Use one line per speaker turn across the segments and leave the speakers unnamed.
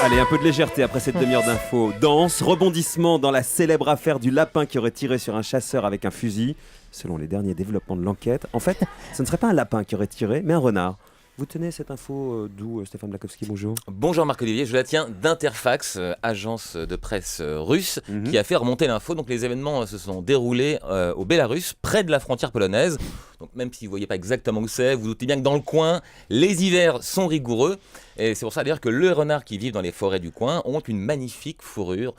Allez, un peu de légèreté après cette demi-heure d'infos. Danse, rebondissement dans la célèbre affaire du lapin qui aurait tiré sur un chasseur avec un fusil. Selon les derniers développements de l'enquête, en fait, ce ne serait pas un lapin qui aurait tiré, mais un renard. Vous tenez cette info d'où, Stéphane Blakowski, bonjour.
Bonjour Marc-Olivier, je la tiens d'Interfax, agence de presse russe, qui a fait remonter l'info. Donc les événements se sont déroulés au Bélarus, près de la frontière polonaise. Donc même si vous ne voyez pas exactement où c'est, vous doutez bien que dans le coin, les hivers sont rigoureux. Et c'est pour ça d'ailleurs que les renards qui vivent dans les forêts du coin ont une magnifique fourrure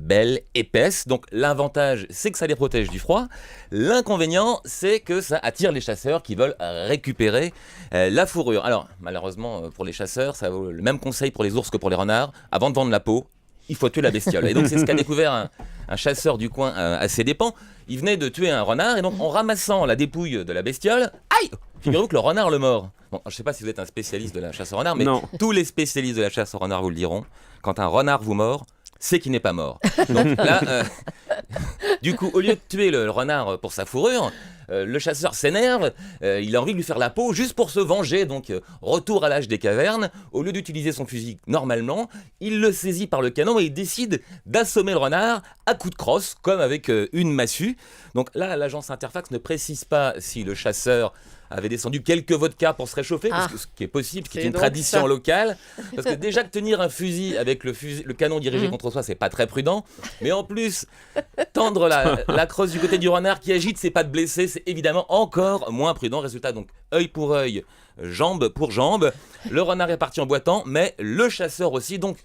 belle, épaisse. Donc l'avantage, c'est que ça les protège du froid. L'inconvénient, c'est que ça attire les chasseurs qui veulent récupérer la fourrure. Alors malheureusement pour les chasseurs, ça vaut le même conseil pour les ours que pour les renards. Avant de vendre la peau, il faut tuer la bestiole. Et donc c'est ce qu'a découvert un chasseur du coin à ses dépens. Il venait de tuer un renard et donc en ramassant la dépouille de la bestiole, aïe, figurez-vous que le renard le mord. Bon, je ne sais pas si vous êtes un spécialiste de la chasse au renard, mais
Non.
tous les spécialistes de la chasse au renard vous le diront. Quand un renard vous mord, c'est qu'il n'est pas mort. Donc là, du coup, au lieu de tuer le renard pour sa fourrure, le chasseur s'énerve, il a envie de lui faire la peau juste pour se venger. Donc, retour à l'âge des cavernes. Au lieu d'utiliser son fusil normalement, il le saisit par le canon et il décide d'assommer le renard à coups de crosse, comme avec une massue. Donc là, l'agence Interfax ne précise pas si le chasseur avait descendu quelques vodkas pour se réchauffer, parce que ce qui est possible, ce qui est une tradition locale, parce que déjà que tenir un fusil avec le canon dirigé contre soi, c'est pas très prudent, mais en plus, tendre la crosse du côté du renard qui agite ses pattes blessées, c'est évidemment encore moins prudent. Résultat, donc, œil pour œil, jambe pour jambe, le renard est parti en boitant, mais le chasseur aussi. Donc,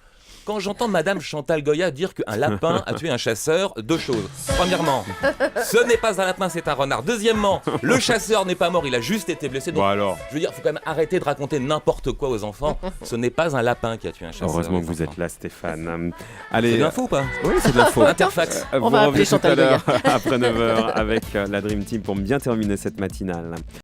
quand j'entends Madame Chantal Goya dire qu'un lapin a tué un chasseur, deux choses. Premièrement, ce n'est pas un lapin, c'est un renard. Deuxièmement, le chasseur n'est pas mort, il a juste été blessé. Donc,
Bon alors.
je veux dire, il faut quand même arrêter de raconter n'importe quoi aux enfants. Ce n'est pas un lapin qui a tué un chasseur.
Heureusement que
les
vous
enfants.
êtes là, Stéphane.
C'est
Allez,
de l'info ou pas?
oui, c'est de l'info.
Interfax.
Vous
va appeler
revenez tout à
Chantal
l'heure après 9h avec la Dream Team pour bien terminer cette matinale.